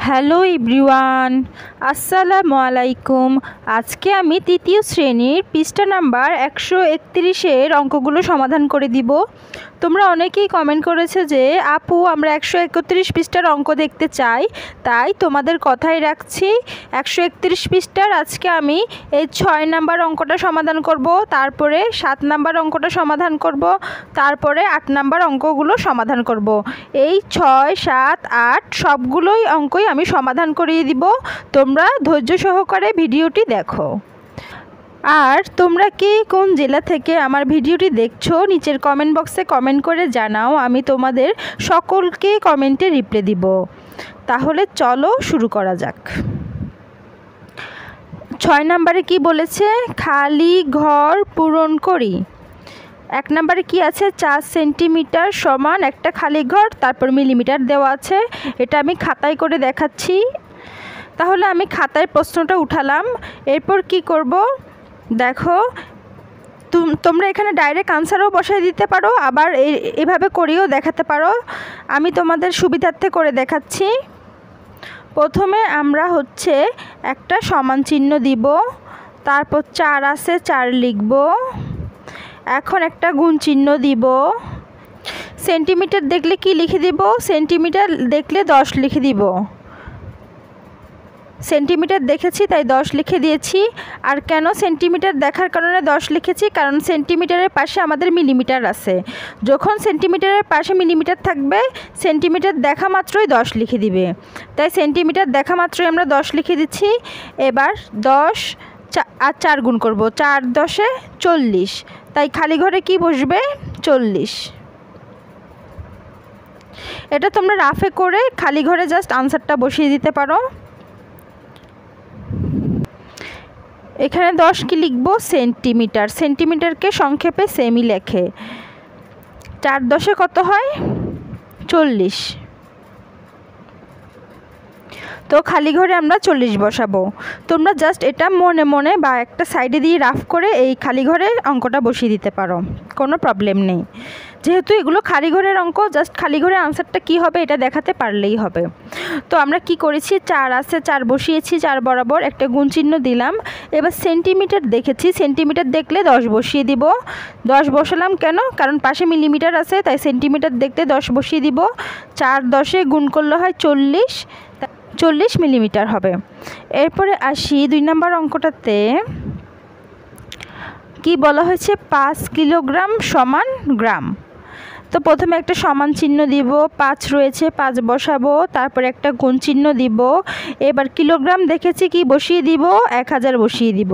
Hello everyone, আসসালামু আলাইকুম। আজকে আমি তৃতীয় শ্রেণীর পৃষ্ঠা নাম্বার 131-এর অঙ্কগুলো সমাধান করে দিব। তোমরা অনেকেই কমেন্ট করেছে যে আপু আমরা 131 পৃষ্ঠার অঙ্ক দেখতে চাই, তাই তোমাদের কথাই রাখছি। 131 পৃষ্ঠার আজকে আমি এই 6 নাম্বার অঙ্কটা সমাধান করব, তারপরে 7 নাম্বার অঙ্কটা সমাধান করব, তারপরে 8 নাম্বার অঙ্কগুলো সমাধান করব। এই 6, 7, 8 সবগুলোই অঙ্কই আমি সমাধান করিয়ে দিব। তোমরা ধৈর্য সহকারে ভিডিওটি দেখো। আর তোমরা কে কোন জেলা থেকে আমার ভিডিওটি দেখছো নিচের কমেন্ট বক্সে কমেন্ট করে জানাও, আমি তোমাদের সকলকে কমেন্টে রিপ্লাই দিব। তাহলে চলো শুরু করা যাক। 6 নম্বরে কি বলেছে? খালি ঘর পূরণ করি। 1 নম্বরে কি আছে? 4 সেন্টিমিটার সমান একটা খালি ঘর, তারপর মিলিমিটার দেওয়া আছে। এটা আমি খাতায় করে দেখাচ্ছি। তাহলে আমি খাতায় প্রশ্নটা উঠালাম। এরপর কি করব দেখো, তোমরা এখানে ডাইরেক্ট আনসারও বসাই দিতে পারো, আবার এভাবে করেও দেখাতে পারো। আমি তোমাদের সুবিধার্থে করে দেখাচ্ছি। প্রথমে আমরা একটা সমান চিহ্ন দিব, তারপর 4 আছে 4 লিখব। এখন একটা গুণ চিহ্ন দিব। সেন্টিমিটার দেখলে কি লিখে দিব? সেন্টিমিটার দেখলে 10 লিখে দিব। সেন্টিমিটার দেখেছি তাই 10 লিখে দিয়েছি। আর কেন সেন্টিমিটার দেখার কারণে 10 লিখেছি? কারণ সেন্টিমিটারের পাশে আমাদের মিলিমিটার আছে। যখন সেন্টিমিটারের পাশে মিলিমিটার থাকবে, সেন্টিমিটার দেখা মাত্রই 10 লিখে দিবে। তাই সেন্টিমিটার দেখা মাত্রই আমরা 10 লিখে দিচ্ছি। এবার 10 আর 4 গুণ করব। 4 10-এ 40, তাই খালি ঘরে কি বসবে? 40। এটা তোমরা রাফে করে খালি ঘরে জাস্ট আনসারটা বসিয়ে দিতে পারো। এখানে 10 কি লিখব? সেন্টিমিটার। সেন্টিমিটারকে সংক্ষেপে সেমি লেখে। 4 10-এ কত হয়? 40। তো খালি ঘরে আমরা 40 বসাবো। তোমরা জাস্ট এটা মনে মনে বা একটা সাইডে দিয়ে রাফ করে এই খালি ঘরে অঙ্কটা বসিয়ে দিতে পারো, কোনো প্রবলেম নেই। যেহেতু এগুলো খালি ঘরের অঙ্ক, জাস্ট খালি ঘরে আনসারটা কি হবে এটা দেখাতে পারলেই হবে। তো আমরা কি করেছি? 4 আছে 4 বসিয়েছি, 4 বরাবর একটা গুণ চিহ্ন দিলাম। এবার সেন্টিমিটার দেখেছি, সেন্টিমিটার দেখলে 10 বসিয়ে দিব। 10 বসালাম কেন? কারণ পাশে মিলিমিটার আছে, তাই সেন্টিমিটার দেখতে 10 বসিয়ে দিব। 4 10-এ গুণ করলে হয় 40 মিলিমিটার হবে। এরপরে আসি 2 নম্বর অঙ্কটাতে। কি বলা হয়েছে? 5 কিলোগ্রাম সমান গ্রাম। তো প্রথমে একটা সমান চিহ্ন দিব, 5 রয়েছে 5 বসাবো, তারপরে একটা গুণ চিহ্ন দিব। এবার কিলোগ্রাম দেখেছি, কি বসিয়ে দিব? 1000 বসিয়ে দিব।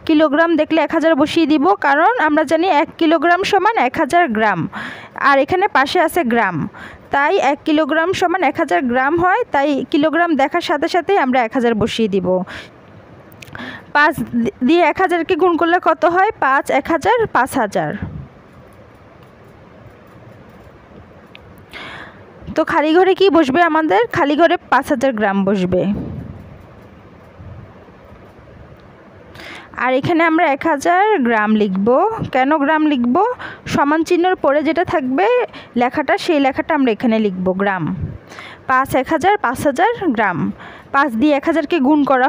কিলোগ্রাম দেখলে 1000 বসিয়ে দিব, কারণ আমরা জানি 1 কিলোগ্রাম সমান 1000 গ্রাম, আর এখানে পাশে আছে গ্রাম, তাই 1 কিলোগ্রাম সমান 1000 গ্রাম হয়। তাই কিলোগ্রাম দেখার সাথে সাথেই আমরা 1000 বসিয়ে দিব। 5 দিয়ে 1000-কে গুণ করলে কত হয়? 5 1000 5000। তো খালি ঘরে কি বসবে আমাদের? খালি ঘরে 5000 গ্রাম বসবে। আর এখানে আমরা 1000 গ্রাম লিখব। কেন গ্রাম লিখব? সমান চিহ্নর পরে যেটা থাকবে লেখাটা, সেই লেখাটা আমরা এখানে লিখব গ্রাম। 5 1000 5000 গ্রাম। 5 দিয়ে 1000-কে গুণ করা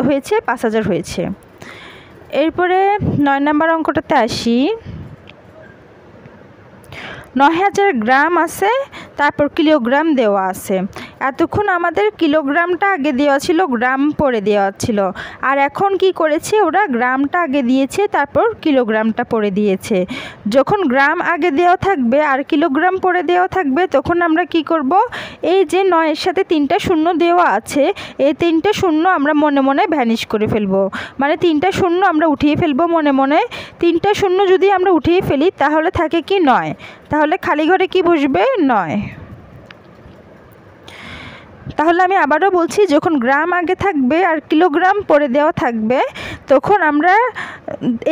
হয়েছে 5000 হয়েছে। এরপরে 9 নম্বর অঙ্কটাতে আসি। 9000 গ্রাম আছে, তারপর কিলোগ্রাম দেওয়া আছে। এতক্ষণ আমাদের কিলোগ্রামটা আগে দেওয়া ছিল, গ্রাম পরে দেওয়া ছিল। আর এখন কি করেছে ওরা? গ্রামটা আগে দিয়েছে, তারপর কিলোগ্রামটা পরে দিয়েছে। যখন গ্রাম আগে দেওয়া থাকবে আর কিলোগ্রাম পরে দেওয়া থাকবে, তখন আমরা কি করব? এই যে 9-এর সাথে 3টা শূন্য দেওয়া আছে, এই 3টা শূন্য আমরা মনে মনে ভ্যানিশ করে ফেলবো। মানে 3টা শূন্য আমরা উঠিয়ে ফেলবো মনে মনে। 3টা শূন্য যদি আমরা উঠিয়ে ফেলি, তাহলে থাকে কি? 9। তাহলে খালি ঘরে কি বসবে? 9। তাহলে আমি আবারও বলছি, যখন গ্রাম আগে থাকবে আর কিলোগ্রাম পরে দেওয়া থাকবে, তখন আমরা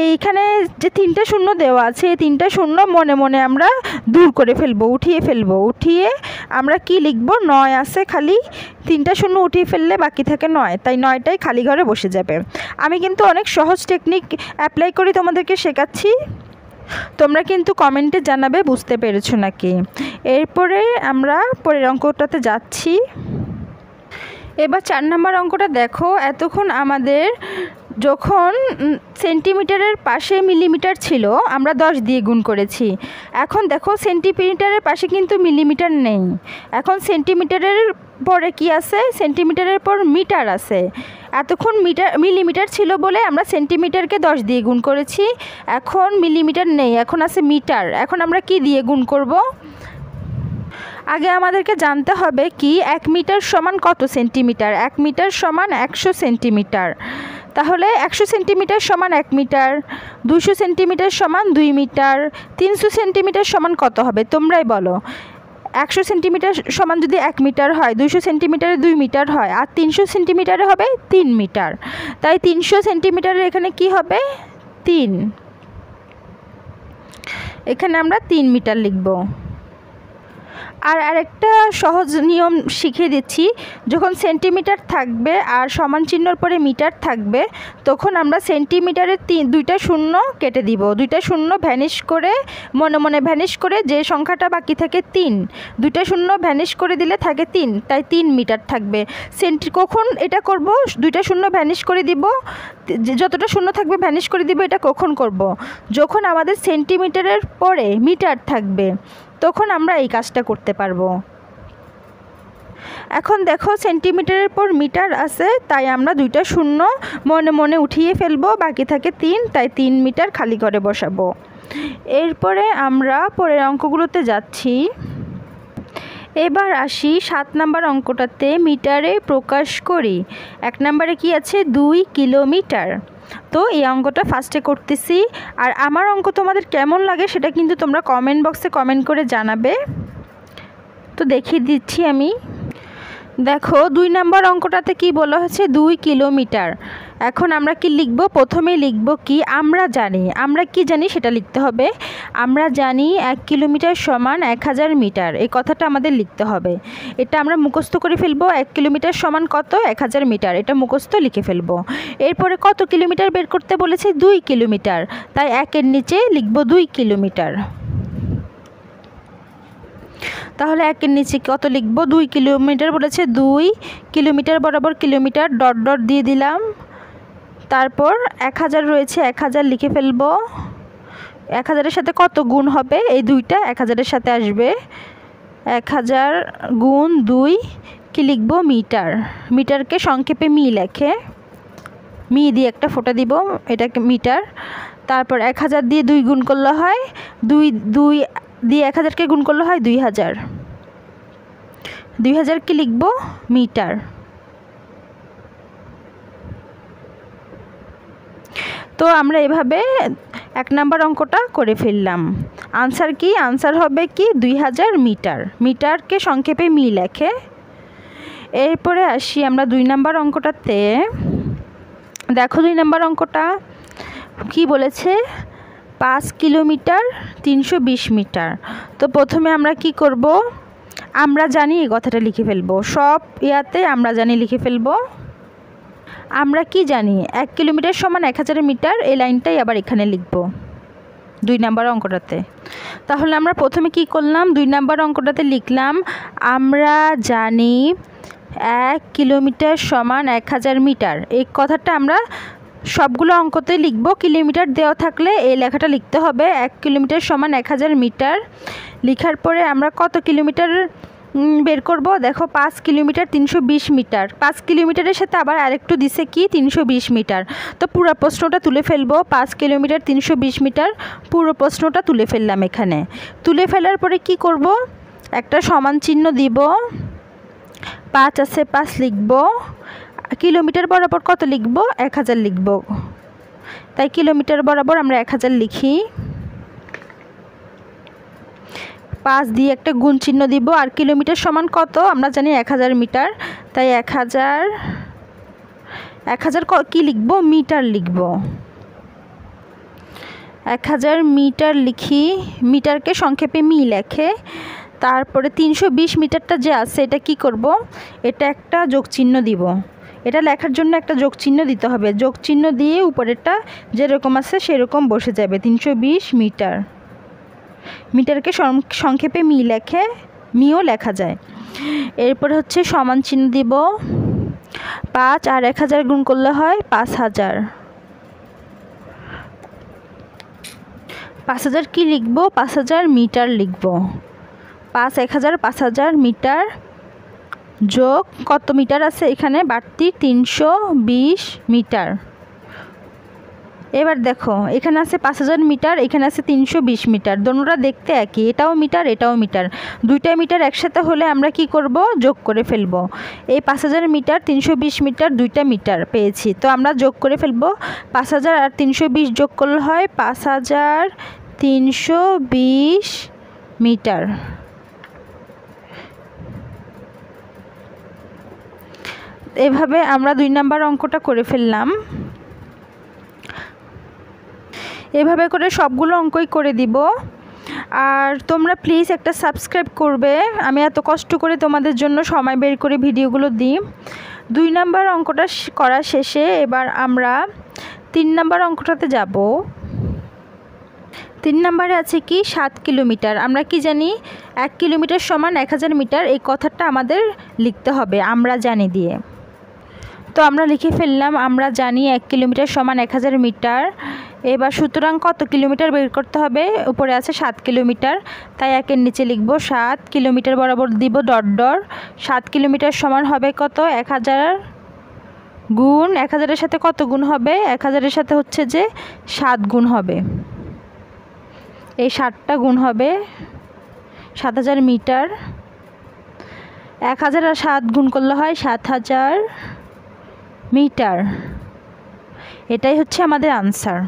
এইখানে যে 3টা শূন্য দেওয়া আছে, এই 3টা শূন্য মনে মনে আমরা দূর করে ফেলবো, উঠিয়ে ফেলবো। উঠিয়ে আমরা কি লিখব? 9 আছে খালি, 3টা শূন্য উঠিয়ে ফেললে বাকি থাকে 9, তাই 9টাই খালি ঘরে বসে যাবে। আমি কিন্তু অনেক সহজ টেকনিক অ্যাপ্লাই করি তোমাদেরকে শেখাচ্ছি। তোমরা কিন্তু কমেন্টে জানাবে বুঝতে পেরেছো নাকি। এরপরে আমরা পরের অঙ্কটাতে যাচ্ছি। এবার 4 নম্বর অঙ্কটা দেখো। এতক্ষণ আমাদের যখন সেন্টিমিটারের পাশে মিলিমিটার ছিল আমরা 10 দিয়ে গুণ করেছি। এখন দেখো সেন্টিমিটারের পাশে কিন্তু মিলিমিটার নেই, এখন সেন্টিমিটারের পরে কি আছে, সেন্টিমিটারের পর মিটার আছে। এতক্ষণ মিলিমিটার ছিল বলে আমরা সেন্টিমিটারকে 10 দিয়ে গুণ করেছি, এখন মিলিমিটার নেই, এখন আছে মিটার। এখন আমরা কি দিয়ে গুণ করব? আগে আমাদেরকে জানতে হবে কি 1 মিটার সমান কত সেন্টিমিটার। 1 মিটার সমান 100 সেন্টিমিটার। তাহলে 100 সেন্টিমিটার সমান 1 মিটার, 200 সেন্টিমিটার সমান 2 মিটার, 300 সেন্টিমিটার সমান কত হবে তোমরাই বলো। 100 সেন্টিমিটার সমান যদি 1 মিটার হয়, 200 সেন্টিমিটারে 2 মিটার হয়, আর 300 সেন্টিমিটারে হবে 3 মিটার। তাই 300 সেন্টিমিটারের এখানে কি হবে? 3। এখানে আমরা 3 মিটার লিখব। আর আরেকটা সহজ নিয়ম শিখিয়ে দিচ্ছি। যখন সেন্টিমিটার থাকবে আর সমান চিহ্নর পরে মিটার থাকবে, তখন আমরা সেন্টিমিটারের 2টা শূন্য কেটে দিব। 2টা শূন্য ভ্যানিশ করে, মনে মনে ভ্যানিশ করে যে সংখ্যাটা বাকি থাকে 3, 2টা শূন্য ভ্যানিশ করে দিলে থাকে 3, তাই 3 মিটার থাকবে। কখন এটা করব? 2টা শূন্য ভ্যানিশ করে দিব, যতটা শূন্য থাকবে ভ্যানিশ করে দিব। এটা কখন করব? যখন আমাদের সেন্টিমিটারের পরে মিটার থাকবে, তখন আমরা এই কাজটা করতে পারবো। এখন দেখো সেন্টিমিটারের পর মিটার আছে, তাই আমরা 2টা শূন্য মনে মনে উঠিয়ে ফেলবো, বাকি থাকে 3, তাই 3 মিটার খালি করে বসাবো। এরপরে আমরা পরের অঙ্কগুলোতে যাচ্ছি। এবার আসি 7 নম্বর অঙ্কটাতে। মিটারে প্রকাশ করি। 1 নম্বরে কি আছে? 2 কিলোমিটার। তো এই অঙ্কটা ফার্স্টে করতেছি। আর আমার অঙ্ক তোমাদের কেমন লাগে সেটা কিন্তু তোমরা কমেন্ট বক্সে কমেন্ট করে জানাবে। তো দেখিয়ে দিচ্ছি আমি। দেখো 2 নম্বর অঙ্কটাতে কি বলা হয়েছে? 2 কিলোমিটার। এখন আমরা কি লিখব? প্রথমে লিখব কি আমরা জানি। আমরা কি জানি সেটা লিখতে হবে। আমরা জানি 1 কিলোমিটার সমান 1000 মিটার। এই কথাটা আমাদের লিখতে হবে। এটা আমরা মুখস্থ করে ফেলবো। 1 কিলোমিটার সমান কত? 1000 মিটার। এটা মুখস্থ লিখে ফেলবো। এরপরে কত কিলোমিটার বের করতে বলেছে? 2 কিলোমিটার। তাই 1-এর নিচে লিখব 2 কিলোমিটার। তাহলে 1-এর নিচে কত লিখব? 2 কিলোমিটার বলেছে, 2 কিলোমিটার বরাবর কিলোমিটার ডট ডট দিয়ে দিলাম। তারপর 1000 রয়েছে, 1000 লিখে ফেলবো। 1000-এর সাথে কত গুণ হবে? এই 2টা 1000-এর সাথে আসবে। 1000 গুণ 2 কি লিখব? মিটার। মিটারকে সংক্ষেপে মি লেখে, মি দিয়ে একটা ফোঁটা দিব, এটাকে মিটার। তারপর 1000 দিয়ে 2 গুণ করলে হয় 2 দিয়ে 1000-কে গুণ করলে হয় 2000। 2000 কি লিখব? মিটার। তো আমরা এভাবে 1 নম্বর অঙ্কটা করে ফেললাম। আনসার কি? আনসার হবে কি? 2000 মিটার। মিটারকে সংক্ষেপে মি লেখে। এরপরে আসি আমরা 2 নম্বর অঙ্কটাতে। দেখো 2 নম্বর অঙ্কটা কি বলেছে? 5 কিলোমিটার 320 মিটার। তো প্রথমে আমরা কি করব? আমরা জানি এই কথাটা লিখে ফেলবো। সব ইয়াতে আমরা জানি লিখে ফেলবো। আমরা কি জানি? 1 কিলোমিটার সমান 1000 মিটার। এই লাইনটাই আবার এখানে লিখব 2 নম্বর অঙ্কটাতে। তাহলে আমরা প্রথমে কি করলাম? 2 নম্বর অঙ্কটাতে লিখলাম আমরা জানি 1 কিলোমিটার সমান 1000 মিটার। এই কথাটা আমরা সবগুলো অঙ্কতে লিখব। কিলোমিটার দেওয়া থাকলে এই লেখাটা লিখতে হবে, 1 কিলোমিটার সমান 1000 মিটার। লেখার পরে আমরা কত কিলোমিটার বের করব? দেখো 5 কিলোমিটার 320 মিটার। 5 কিলোমিটারের সাথে আবার আরেকটু দিছে কি? 320 মিটার। তো পুরো প্রশ্নটা তুলে ফেলবো। 5 কিলোমিটার 320 মিটার পুরো প্রশ্নটা তুলে ফেললাম। এখানে তুলে ফেলার পরে কি করব? একটা সমান চিহ্ন দিব, 5 আছে 5 লিখব। কিলোমিটার বরাবর কত লিখব? 1000 লিখব। তাই কিলোমিটার বরাবর আমরা 1000 লিখি। 5 দিয়ে একটা গুণ চিহ্ন দিব। আর কিলোমিটার সমান কত? আমরা জানি 1000 মিটার। তাই 1000 কি লিখব? মিটার লিখব। 1000 মিটার লিখি। মিটারকে সংক্ষেপে মি লেখে। তারপরে 320 মিটারটা যে আছে এটা কি করব? এটা একটা যোগ চিহ্ন দিব। এটা লেখার জন্য একটা যোগ চিহ্ন দিতে হবে, যোগ চিহ্ন দিয়ে উপরেরটা যেরকম আছে সেরকম বসে যাবে। 320 মিটার। মিটারকে সংক্ষেপে মিও লেখা যায়। এরপর হচ্ছে সমান চিহ্ন দিব। 5 আর 1000 গুণ করলে হয় 5000। 5000 কি লিখব? 5000 মিটার লিখব। 5 1000 5000 মিটার যোগ কত মিটার আছে এখানে বাড়তি? 320 মিটার। এবার দেখো এখানে আছে 5000 মিটার, এখানে আছে 320 মিটার, দোনোটা দেখতে একই, এটাও মিটার এটাও মিটার। দুইটা মিটার একসাথে হলে আমরা কি করব? যোগ করে ফেলব। এই 5000 মিটার 320 মিটার দুইটা মিটার পেয়েছি, তো আমরা যোগ করে ফেলব। 5000 আর 320 যোগ করলে হয় 5320 মিটার। এভাবে আমরা 2 নাম্বার অঙ্কটা করে ফেললাম। এভাবে করে সবগুলো অঙ্কই করে দিব। আর তোমরা প্লিজ একটা সাবস্ক্রাইব করবে, আমি এত কষ্ট করে তোমাদের জন্য সময় বের করে ভিডিওগুলো দিই। 2 নাম্বার অঙ্কটা করা শেষে এবার আমরা 3 নাম্বার অঙ্কটাতে যাব। 3 নাম্বারে আছে কি? 7 কিলোমিটার। আমরা কি জানি? 1 কিলোমিটার সমান 1000 মিটার, এই কথাটা আমাদের লিখতে হবে আমরা জানি দিয়ে। তো আমরা লিখে ফেললাম আমরা জানি 1 কিলোমিটার সমান 1000 মিটার। এবার সুতরাং কত কিলোমিটার বের করতে হবে? উপরে আছে 7 কিলোমিটার, তাই 1-এর নিচে লিখব 7 কিলোমিটার বরাবর দিব ডট ডট। 7 কিলোমিটার সমান হবে কত? 1000 গুণ 1000-এর সাথে কত গুণ হবে? 1000-এর সাথে হচ্ছে যে 7 গুণ হবে, এই 7টা গুণ হবে 7000 মিটার। 1000 আর 7 গুণ করলে হয় 7000 মিটার। এটাই হচ্ছে আমাদের আনসার।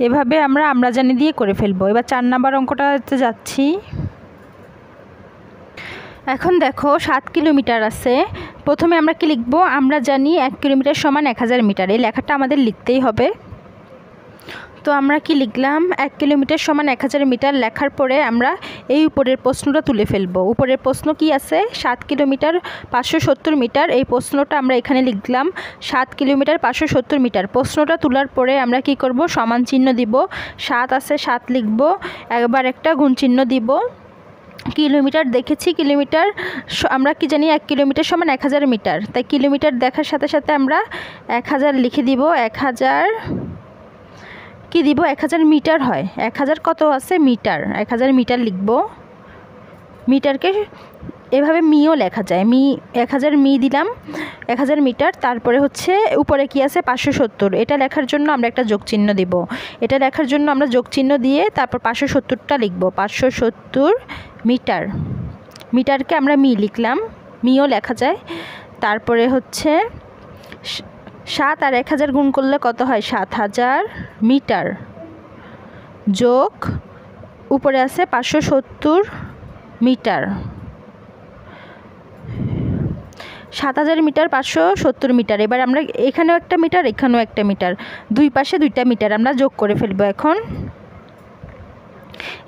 এভাবে আমরা জানি দিয়ে করে ফেলবো। এবার 4 নাম্বার অঙ্কটাতে যাচ্ছি। এখন দেখো 7 কিলোমিটার আছে, প্রথমে আমরা কি লিখব? আমরা জানি 1 কিলোমিটার সমান 1000 মিটার, এই লেখাটা আমাদের লিখতেই হবে। তো আমরা কি লিখলাম? 1 কিলোমিটার সমান 1000 মিটার লেখার পরে আমরা এই উপরের প্রশ্নটা তুলে ফেলব। উপরের প্রশ্ন কি আছে? 7 কিলোমিটার 570 মিটার, এই প্রশ্নটা আমরা এখানে লিখলাম 7 কিলোমিটার 570 মিটার। প্রশ্নটা তোলার পরে আমরা কি করব? সমান চিহ্ন দিব। 7 আছে 7 লিখব, একবার একটা গুণ চিহ্ন দিব। কিলোমিটার দেখেছি, কিলোমিটার আমরা কি জানি? 1 কিলোমিটার সমান 1000 মিটার, তাই কিলোমিটার দেখার সাথে সাথে আমরা 1000 লিখে দিব। 1000 কি দিব? 1000 মিটার হয়। 1000 কত আছে? মিটার। 1000 মিটার লিখব। মিটারকে এভাবে মিও লেখা যায়, 1000 মি দিলাম, 1000 মিটার। তারপরে হচ্ছে উপরে কি আছে? 570, এটা লেখার জন্য আমরা একটা যোগ চিহ্ন দিব। এটা লেখার জন্য আমরা যোগ চিহ্ন দিয়ে তারপর 570টা লিখব। 570 মিটার। মিটারকে আমরা মি লিখলাম, মিও লেখা যায়। তারপরে হচ্ছে 7 আর 1000 গুণ করলে কত হয়? 7000 মিটার যোগ উপরে আছে 570 মিটার। 7000 metre 570 metre. এবার আমরা এখানেও একটা মিটার এখানেও একটা মিটার, দুই পাশে 2টা মিটার আমরা যোগ করে ফেলবো এখন।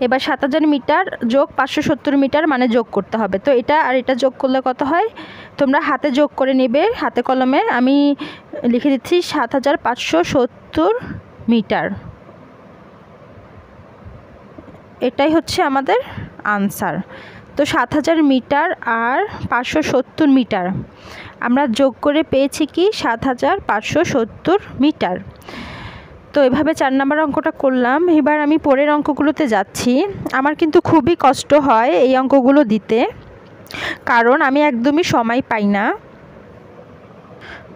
এবার 7000 মিটার যোগ 570 মিটার মানে যোগ করতে হবে। তো এটা আর এটা যোগ করলে কত হয়? তোমরা হাতে যোগ করে নেবে, হাতে কলমে। আমি লিখে দিচ্ছি 7570 মিটার। এটাই হচ্ছে আমাদের আনসার। তো 7000 মিটার আর 570 মিটার আমরা যোগ করে পেয়েছি কি? 7570 মিটার। তো এভাবে 4 নাম্বার অঙ্কটা করলাম। এবার আমি পরের অঙ্কগুলোতে যাচ্ছি। আমার কিন্তু খুবই কষ্ট হয় এই অঙ্কগুলো দিতে, কারণ আমি একদমই সময় পাই না।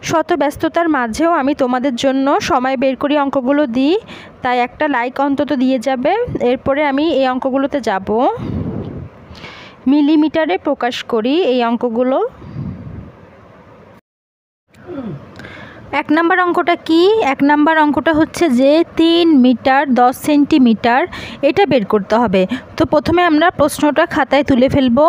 শত ব্যস্ততার মাঝেও আমি তোমাদের জন্য সময় বের করি অঙ্কগুলো দিই, তাই একটা লাইক অন্তত দিয়ে যাবে। এরপরে আমি এই অঙ্কগুলোতে যাব। মিলিমিটারে প্রকাশ করি এই অঙ্কগুলো। 1 নাম্বার অঙ্কটা কি? 1 নাম্বার অঙ্কটা হচ্ছে যে 3 মিটার 10 সেন্টিমিটার, এটা বের করতে হবে। তো প্রথমে আমরা প্রশ্নটা খাতায় তুলে ফেলব।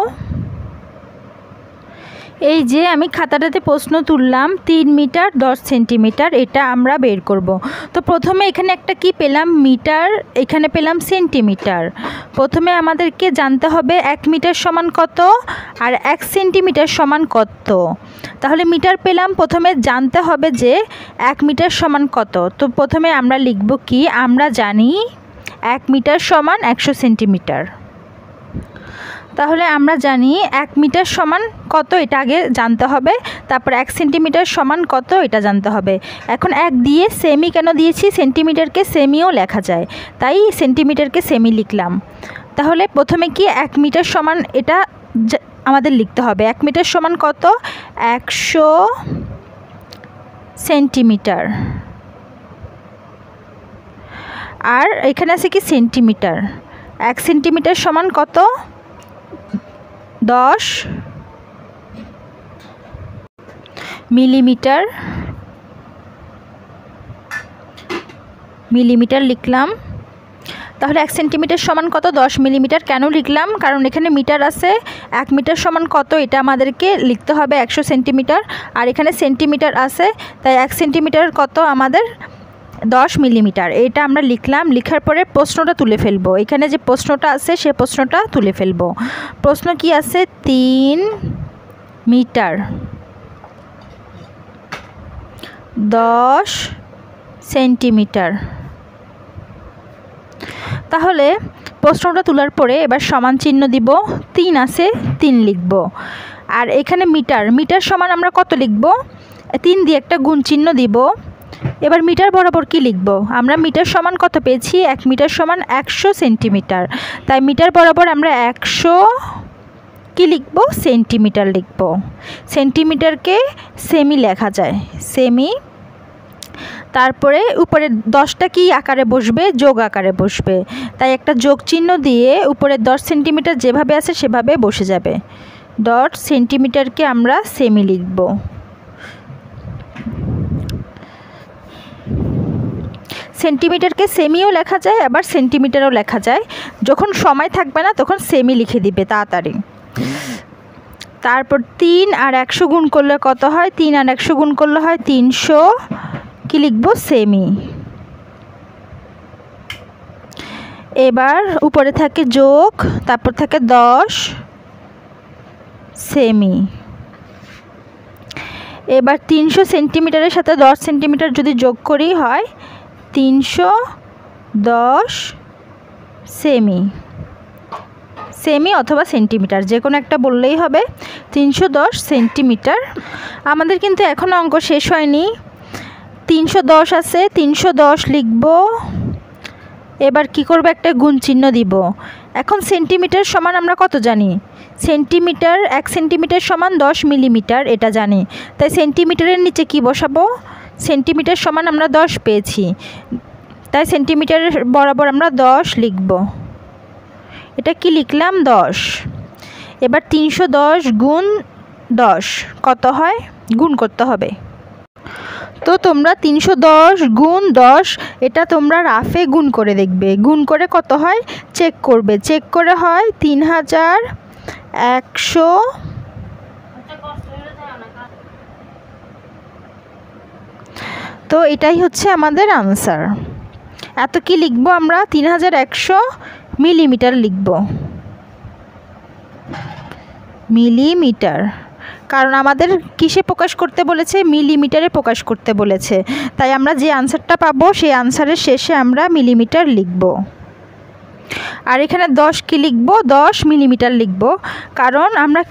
এই যে আমি খাতাটাতে প্রশ্ন তুললাম 3 মিটার 10 সেন্টিমিটার, এটা আমরা বের করব। তো প্রথমে এখানে একটা কি পেলাম মিটার, এখানে পেলাম সেন্টিমিটার। প্রথমে আমাদেরকে জানতে হবে 1 মিটার সমান কত আর 1 সেন্টিমিটার সমান কত। তাহলে মিটার পেলাম, প্রথমে জানতে হবে যে 1 মিটার সমান কত। তো প্রথমে আমরা লিখব কি, আমরা জানি 1 মিটার সমান 100 সেন্টিমিটার। তাহলে আমরা জানি 1 মিটার সমান কত, এটা আগে জানতে হবে, তারপর 1 সেন্টিমিটার সমান কত এটা জানতে হবে। এখন 1 দিয়ে সেমি কেন দিয়েছি, সেন্টিমিটারকে সেমিও লেখা যায়, তাই সেন্টিমিটারকে সেমি লিখলাম। তাহলে প্রথমে কি 1 মিটার সমান এটা আমাদের লিখতে হবে। 1 মিটার সমান কত, 100 সেন্টিমিটার। আর এখানে আছে কি সেন্টিমিটার। 1 সেন্টিমিটার সমান কত, 10 মিলিমিটার। মিলিমিটার লিখলাম। তাহলে 1 সেন্টিমিটার সমান কত, 10 মিলিমিটার। কেন লিখলাম, কারণ এখানে মিটার আছে। 1 মিটার সমান কত এটা আমাদেরকে লিখতে হবে 100 সেন্টিমিটার, আর এখানে সেন্টিমিটার আছে, তাই 1 সেন্টিমিটার কত আমাদের 10 মিলিমিটার। এটা আমরা লিখলাম। লিখার পরে প্রশ্নটা তুলে ফেলবো। এখানে যে প্রশ্নটা আছে সে প্রশ্নটা তুলে ফেলবো। প্রশ্ন কি আছে, 3 মিটার 10 সেন্টিমিটার। তাহলে প্রশ্নটা তোলার পরে এবার সমান চিহ্ন দিব, 3 আছে 3 লিখব। আর এখানে মিটার, মিটার সমান আমরা কত লিখব, 3 দিয়ে একটা গুণ চিহ্ন দিব। এবার মিটার বরাবর কি লিখব, আমরা মিটার সমান কত পেয়েছি, 1 মিটার সমান 100 সেন্টিমিটার, তাই মিটার বরাবর আমরা 100 কি লিখব, সেন্টিমিটার লিখব। সেন্টিমিটারকে সেমি লেখা যায়, সেমি। তারপরে উপরে 10টা কি আকারে বসবে, যোগ আকারে বসবে, তাই একটা যোগ চিহ্ন দিয়ে উপরে 10 সেন্টিমিটার যেভাবে আছে সেভাবে বসে যাবে। 10 সেন্টিমিটারকে আমরা সেমি লিখব। সেন্টিমিটারকে সেমিও লেখা যায়, আবার সেন্টিমিটারও লেখা যায়। যখন সময় থাকবে না তখন সেমি লিখে দিবে তাড়াতাড়ি। তারপর 3 আর 100 গুণ করলে কত হয়, 3 আর 100 গুণ করলে হয় 300, কি লিখব, সেমি। এবার উপরে থাকে যোগ, তারপর থাকে 10 সেমি। এবার 300 সেন্টিমিটারের সাথে 10 সেন্টিমিটার যদি যোগ করি হয় 310 সেমি। সেমি অথবা সেন্টিমিটার যে কোনো একটা বললেই হবে। 310 সেন্টিমিটার। আমাদের কিন্তু এখনও অঙ্ক শেষ হয়নি। 310 আছে, 310 লিখব। এবার কি করব, একটা গুণ চিহ্ন দিব। এখন সেন্টিমিটার সমান আমরা কত জানি, সেন্টিমিটার 1 সেন্টিমিটার সমান 10 মিলিমিটার, এটা জানি। তাই সেন্টিমিটারের নিচে কি বসাবো, সেন্টিমিটার সমান আমরা 10 পেয়েছি, তাই সেন্টিমিটারের বরাবর আমরা 10 লিখব। এটা কি লিখলাম, 10। এবার 310 গুণ 10 কত হয়, গুণ করতে হবে। তো তোমরা 310 গুণ 10 এটা তোমরা রাফে গুণ করে দেখবে, গুণ করে কত হয় চেক করবে। চেক করে হয় 3100। তো এটাই হচ্ছে আমাদের আনসার। এত কি লিখব আমরা, 3100 মিলিমিটার লিখব, মিলিমিটার। কারণ আমাদের কিসে প্রকাশ করতে বলেছে, মিলিমিটারে প্রকাশ করতে বলেছে, তাই আমরা যে আনসারটা পাবো সেই আনসারের শেষে আমরা মিলিমিটার লিখব। আর এখানে 10 কি লিখব, 10 মিলিমিটার লিখব, কারণ আমরা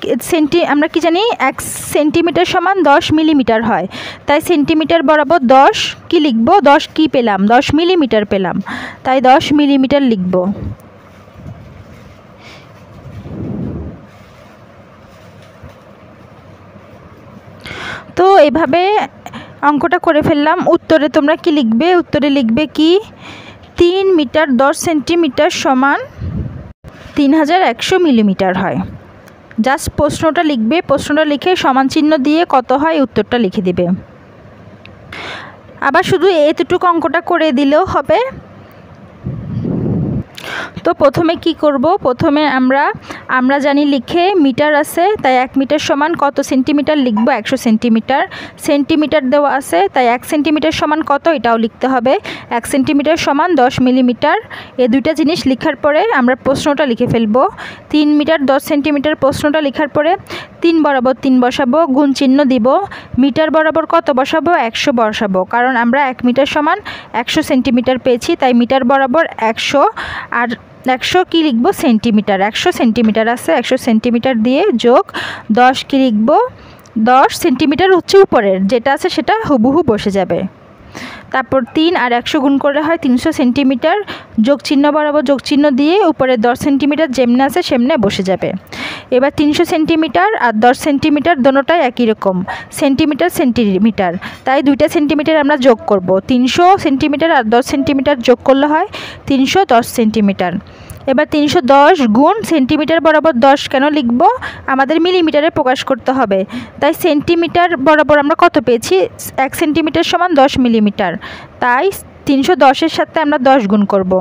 কি জানি 1 সেন্টিমিটার সমান 10 মিলিমিটার হয়, তাই সেন্টিমিটার বরাবর 10 কি লিখব, 10 কি পেলাম, 10 মিলিমিটার পেলাম, তাই 10 মিলিমিটার লিখব। তো এভাবে অঙ্কটা করে ফেললাম। উত্তরে তোমরা কি লিখবে, উত্তরে লিখবে কি 3 মিটার 10 সেন্টিমিটার সমান 3100 মিলিমিটার হয়। জাস্ট প্রশ্নটা লিখবে, প্রশ্নটা লিখে সমান চিহ্ন দিয়ে কত হয় উত্তরটা লিখে দিবে। আবার শুধু এতটুকু অঙ্কটা করে দিলেও হবে। তো প্রথমে কি করব, প্রথমে আমরা জানি লিখে মিটার আছে, তাই 1 মিটার সমান কত সেন্টিমিটার লিখব, 100 সেন্টিমিটার। সেন্টিমিটার দেওয়া আছে, তাই 1 সেন্টিমিটার সমান কত এটাও লিখতে হবে, 1 সেন্টিমিটার সমান 10 মিলিমিটার। এই দুইটা জিনিস লেখার পরে আমরা প্রশ্নটা লিখে ফেলব। 3 মিটার 10 সেন্টিমিটার প্রশ্নটা লেখার পরে 3 বরাবর 3 বসাবো, গুণ চিহ্ন দিব। মিটার বরাবর কত বসাবো, 100 বসাবো, কারণ আমরা 1 মিটার সমান 100 সেন্টিমিটার পেয়েছি, তাই মিটার বরাবর 100। আর 100 কি লিখব, সেন্টিমিটার, 100 সেন্টিমিটার আছে, 100 সেন্টিমিটার দিয়ে যোগ 10 কি লিখব, 10 সেন্টিমিটার হচ্ছে উপরের যেটা আছে সেটা হুবহু বসে যাবে। তারপর 3 আর 100 গুণ করে হয় 300 সেন্টিমিটার, যোগ চিহ্ন বরাবর যোগ চিহ্ন দিয়ে উপরে 10 সেন্টিমিটার যেমনে আছে সেমনে বসে যাবে। এবার 300 সেন্টিমিটার আর 10 সেন্টিমিটার দোনোটাই একই রকম, সেন্টিমিটার সেন্টিমিটার, তাই দুইটা সেন্টিমিটার আমরা যোগ করব। 300 সেন্টিমিটার আর 10 সেন্টিমিটার যোগ করলে হয় 310 সেন্টিমিটার। এবার 310 গুণ সেন্টিমিটার বরাবর 10 কেন লিখব, আমাদের মিলিমিটারে প্রকাশ করতে হবে, তাই সেন্টিমিটার বরাবর আমরা কত পেয়েছি, 1 সেন্টিমিটার সমান 10 মিলিমিটার, তাই 310-এর সাথে আমরা 10 গুণ করব,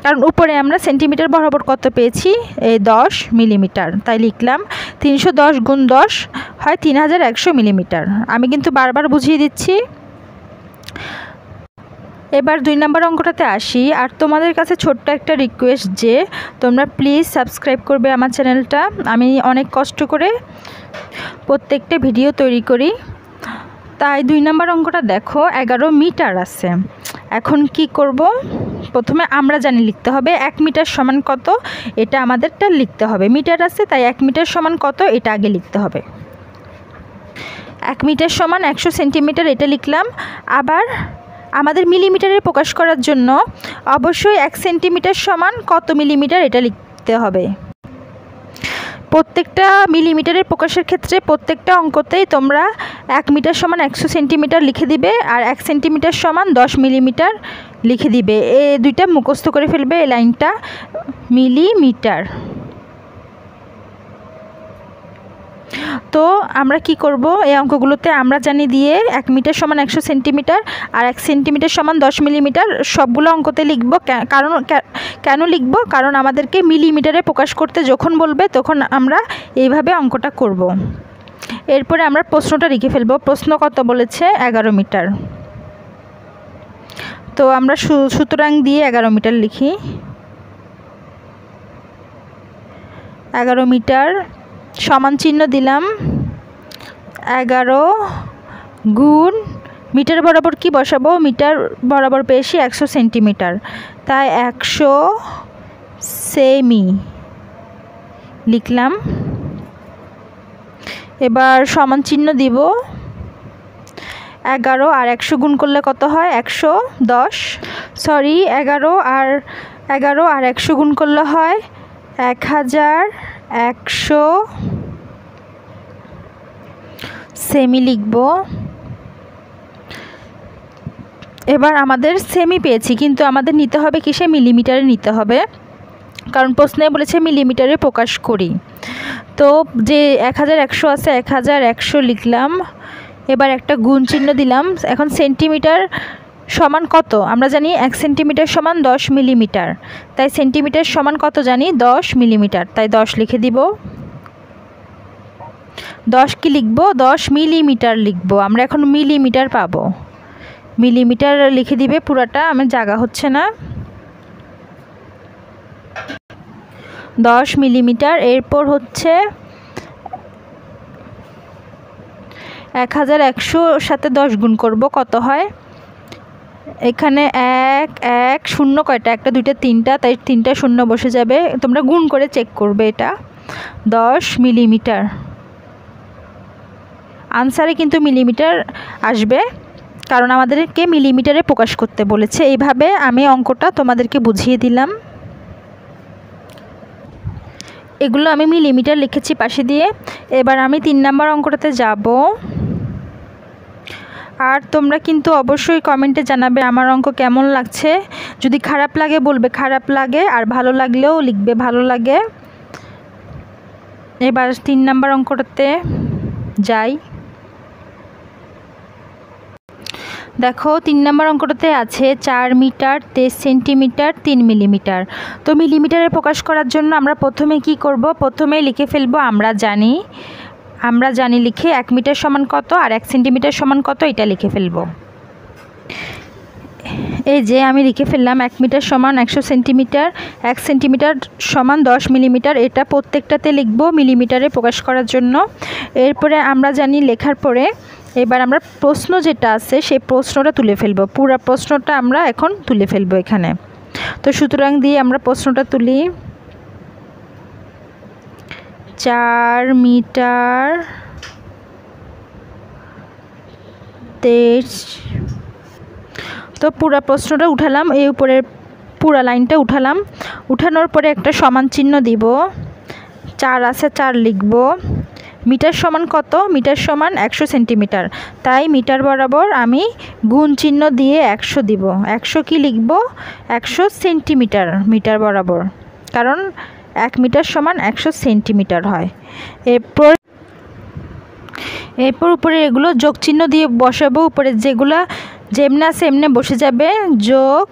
কারণ উপরে আমরা সেন্টিমিটার বরাবর কত পেয়েছি, এই 10 মিলিমিটার, তাই লিখলাম 310 গুণ 10 হয় 3100 মিলিমিটার। আমি কিন্তু বারবার বুঝিয়ে দিচ্ছি। এবার 2 নম্বর অঙ্কটাতে আসি। আর তোমাদের কাছে ছোট্ট একটা রিকোয়েস্ট যে তোমরা প্লিজ সাবস্ক্রাইব করবে আমার চ্যানেলটা। আমি অনেক কষ্ট করে প্রত্যেকটা ভিডিও তৈরি করি। তাই 2 নম্বর অঙ্কটা দেখো, 11 মিটার আছে। এখন কি করব, প্রথমে আমরা জানি লিখতে হবে 1 মিটার সমান কত, এটা আমাদেরটা লিখতে হবে। মিটার আছে তাই 1 মিটার সমান কত এটা আগে লিখতে হবে। 1 মিটার সমান 100 সেন্টিমিটার এটা লিখলাম। আবার আমাদের মিলিমিটারে প্রকাশ করার জন্য অবশ্যই 1 সেন্টিমিটার সমান কত মিলিমিটার এটা লিখতে হবে। প্রত্যেকটা মিলিমিটারের প্রকাশের ক্ষেত্রে প্রত্যেকটা অঙ্কতেই তোমরা 1 মিটার সমান 100 সেন্টিমিটার লিখে দিবে আর 1 সেন্টিমিটার সমান 10 মিলিমিটার লিখে দিবে। এই দুইটা মুখস্থ করে ফেলবে, এই লাইনটা মিলিমিটার। তো আমরা কি করব, এই অঙ্কগুলোতে আমরা জানি দিয়ে 1 মিটার সমান 100 সেন্টিমিটার আর 1 সেন্টিমিটার সমান 10 মিলিমিটার সবগুলো অঙ্কতে লিখব। কেন লিখব, কারণ আমাদেরকে মিলিমিটারে প্রকাশ করতে যখন বলবে তখন আমরা এইভাবে অঙ্কটা করব। এরপরে আমরা প্রশ্নটা লিখে ফেলব। প্রশ্ন কত বলেছে, 11 মিটার। তো আমরা সুতরাং দিয়ে 11 মিটার লিখি। 11 মিটার সমান চিহ্ন দিলাম, 11 গুণ মিটার বরাবর কি বসাবো, মিটার বরাবর পেয়েছি 100 সেন্টিমিটার, তাই 100 সেমি লিখলাম। এবার সমান চিহ্ন দিব, 11 আর 100 গুণ করলে কত হয়, 110, সরি 11 আর 100 গুণ করলে হয় 1100 সেমি লিখব। এবার আমাদের সেমি পেয়েছি, কিন্তু আমাদের নিতে হবে কিসে, মিলিমিটারে নিতে হবে, কারণ প্রশ্নে বলেছে মিলিমিটারে প্রকাশ করি। তো যে 1100 আছে 1100 লিখলাম। এবার একটা গুণ চিহ্ন দিলাম। এখন সেন্টিমিটার সমান কত, আমরা জানি 1 সেন্টিমিটার সমান 10 মিলিমিটার, তাই সেন্টিমিটার সমান কত জানি, 10 মিলিমিটার, তাই 10 লিখে দিব। 10 কি লিখব, 10 মিলিমিটার লিখব। আমরা এখন মিলিমিটার পাবো, মিলিমিটার লিখে দিবে পুরাটা, আমার জায়গা হচ্ছে না। 10 মিলিমিটার। এরপর হচ্ছে 1100 সাথে 10 গুণ করব, কত হয়, এখানে 1 শূন্য কয়টা, একটা দুইটা তিনটা, তাই 3টা শূন্য বসে যাবে, তোমরা গুণ করে চেক করবে। এটা 10 মিলিমিটার, আনসারে কিন্তু মিলিমিটার আসবে, কারণ আমাদেরকে মিলিমিটারে প্রকাশ করতে বলেছে। এইভাবে আমি অঙ্কটা তোমাদেরকে বুঝিয়ে দিলাম। এগুলো আমি মিলিমিটার লিখেছি পাশে দিয়ে। এবার আমি 3 নম্বর অঙ্কটাতে যাব। আর তোমরা কিন্তু অবশ্যই কমেন্টে জানাবে আমার অঙ্ক কেমন লাগছে। যদি খারাপ লাগে বলবে খারাপ লাগে, আর ভালো লাগলেও লিখবে ভালো লাগে। এবার 3 নম্বর অঙ্কটাতে যাই। দেখো 3 নম্বর অঙ্কটাতে আছে 4 মিটার 23 সেন্টিমিটার 3 মিলিমিটার। তো মিলিমিটারে প্রকাশ করার জন্য আমরা প্রথমে কি করব, প্রথমে লিখে ফেলবো আমরা জানি লিখে 1 মিটার সমান কত আর 1 সেন্টিমিটার সমান কত এটা লিখে ফেলবো। এই যে আমি লিখে ফেললাম 1 মিটার সমান 100 সেন্টিমিটার, 1 সেন্টিমিটার সমান 10 মিলিমিটার। এটা প্রত্যেকটাতে লিখব মিলিমিটারে প্রকাশ করার জন্য। এরপরে আমরা জানি লেখার পরে এবার আমরা প্রশ্ন যেটা আছে সেই প্রশ্নটা তুলে ফেলবো। পুরো প্রশ্নটা আমরা এখন তুলে ফেলবো এখানে। তো সুতরাং দিয়ে আমরা প্রশ্নটা তুলি। 4 মিটার 23, তো পুরো প্রশ্নটা উঠালাম, এই উপরের পুরো লাইনটা উঠালাম। উঠানোর পরে একটা সমান চিহ্ন দিব, 4 আছে 4 লিখব। মিটার সমান কত, মিটার সমান 100 সেন্টিমিটার, তাই মিটার বরাবর আমি গুণ চিহ্ন দিয়ে 100 দিব। 100 কি লিখব, 100 সেন্টিমিটার মিটার বরাবর, কারণ 1 মিটার সমান 100 সেন্টিমিটার হয়। এরপর উপরে এগুলো যোগ চিহ্ন দিয়ে বসাবো। উপরে যেগুলো যেমনে আছে এমনি বসে যাবে, যোগ।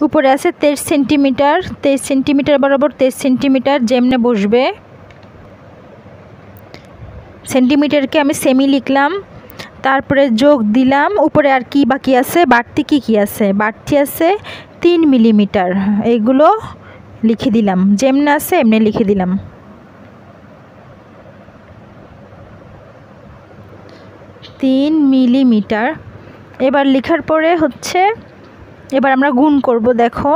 উপরে আছে 23 সেন্টিমিটার, 23 সেন্টিমিটার বরাবর 23 সেন্টিমিটার যেমনে বসবে। সেন্টিমিটারকে আমি সেমি লিখলাম, তারপরে যোগ দিলাম। উপরে আর কি বাকি আছে, বাড়তি কি আছে, বাড়তি আছে 3 মিলিমিটার, এইগুলো লিখে দিলাম, যেমনে আছে এমনি লিখে দিলাম। 3 মিলিমিটার। এবার লেখার পরে হচ্ছে এবার আমরা গুণ করব। দেখো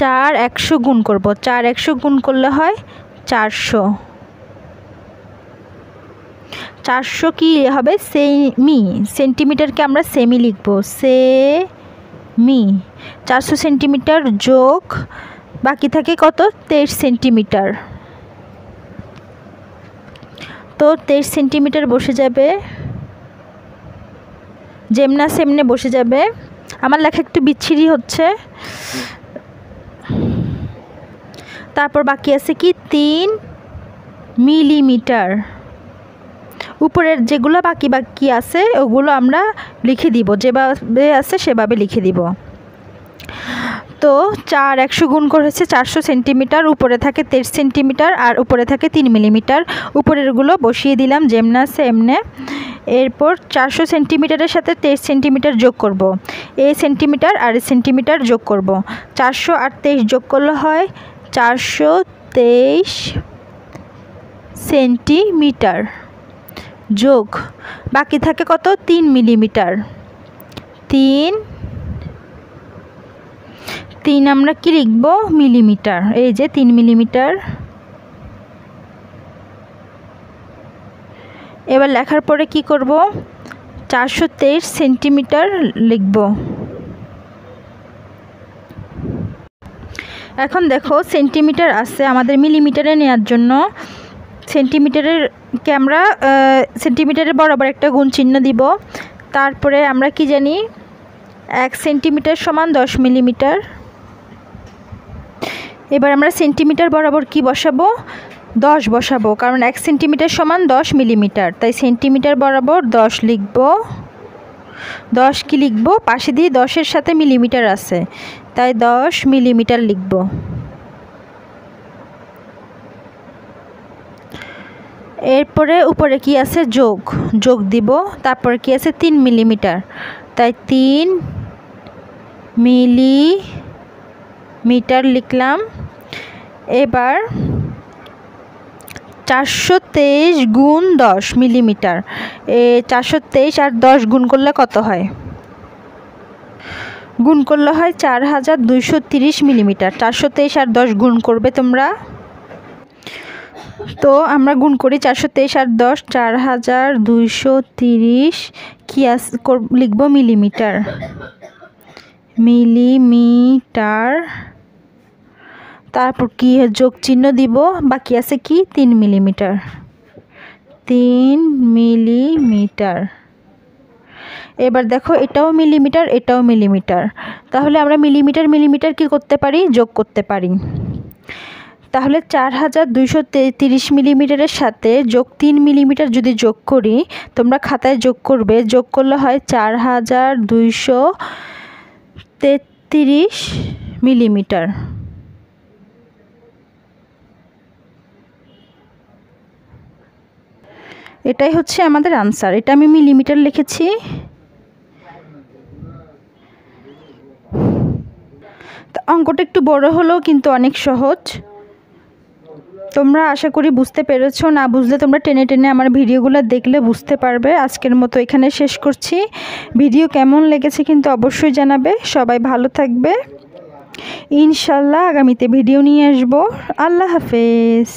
4 100 গুণ করব, 4 100 গুণ করলে হয় 400। 400 কি হবে, সেমি, সেন্টিমিটারকে আমরা সেমি লিখব, সেমি। 400 সেন্টিমিটার যোগ বাকি থাকে কত, 23 সেন্টিমিটার। তো 23 সেন্টিমিটার বসে যাবে, যেমনা সেমনে বসে যাবে। আমার লেখা একটু বিচ্ছিরি হচ্ছে। তারপর বাকি আছে কি 3 মিলিমিটার। উপরের যেগুলো বাকি আছে ওগুলো আমরা লিখে দিব, যেভাবে আছে সেভাবে লিখে দিব। তো 4 100 গুণ করেছে 400 সেন্টিমিটার, উপরে থাকে 23 সেন্টিমিটার আর উপরে থাকে 3 মিলিমিটার। উপরেরগুলো বসিয়ে দিলাম যেমন আছে এমনে। এরপর 400 সেন্টিমিটারের সাথে 23 সেন্টিমিটার যোগ করব, এই সেন্টিমিটার আর সেন্টিমিটার যোগ করব। 400 আর 23 যোগ করলে হয় 423 সেন্টিমিটার, যোগ বাকি থাকে কত, 3 মিলিমিটার। 3 আমরা কি লিখব, মিলিমিটার, এই যে 3 মিলিমিটার। এবার লেখার পরে কি করব, 423 সেন্টিমিটার লিখব। এখন দেখো সেন্টিমিটার আছে, আমাদের মিলিমিটারে নেওয়ার জন্য সেন্টিমিটারেরকে আমরা সেন্টিমিটারের বরাবর একটা গুণ চিহ্ন দিব। তারপরে আমরা কি জানি 1 সেন্টিমিটার সমান 10 মিলিমিটার। এবার আমরা সেন্টিমিটার বরাবর কি বসাবো, 10 বসাবো, কারণ 1 সেন্টিমিটার সমান 10 মিলিমিটার, তাই সেন্টিমিটার বরাবর 10 লিখব। 10 কি লিখব, পাশে দিয়ে 10-এর সাথে মিলিমিটার আছে, তাই 10 মিলিমিটার লিখব। এরপরে উপরে কি আছে, যোগ দিব। তারপরে কি আছে 3 মিলিমিটার, তাই 3 মিলিমিটার লিখলাম। এবার 423 গুণ 10 মিলিমিটার, 423 আর 10 গুণ করলে কত হয়, গুণ করলে হয় 4230 মিলিমিটার। 423 আর 10 গুণ করবে তোমরা, তো আমরা গুণ করি 423 আর 10, 4230 কি লিখব, মিলিমিটার, মিলিমিটার। তারপর কি যোগ চিহ্ন দিব, বাকি আছে কি 3 মিলিমিটার, 3 মিলিমিটার। এবার দেখো এটাও মিলিমিটার এটাও মিলিমিটার, তাহলে আমরা মিলিমিটার কি করতে পারি, যোগ করতে পারি। তাহলে 4230 মিলিমিটারের সাথে যোগ 3 মিলিমিটার যদি যোগ করি, তোমরা খাতায় যোগ করবে, যোগ করলে হয় 4233 মিলিমিটার। এটাই হচ্ছে আমাদের আনসার। এটা আমি মিলিমিটার লিখেছি। অঙ্কটা একটু বড় হলেও কিন্তু অনেক সহজ। তোমরা আশা করি বুঝতে পেরেছো। না বুঝলে তোমরা টেনে টেনে আমার ভিডিওগুলো দেখলে বুঝতে পারবে। আজকের মতো এখানে শেষ করছি। ভিডিও কেমন লেগেছে কিন্তু অবশ্যই জানাবে। সবাই ভালো থাকবে। ইনশাল্লাহ আগামীতে ভিডিও নিয়ে আসবো। আল্লাহ হাফেজ।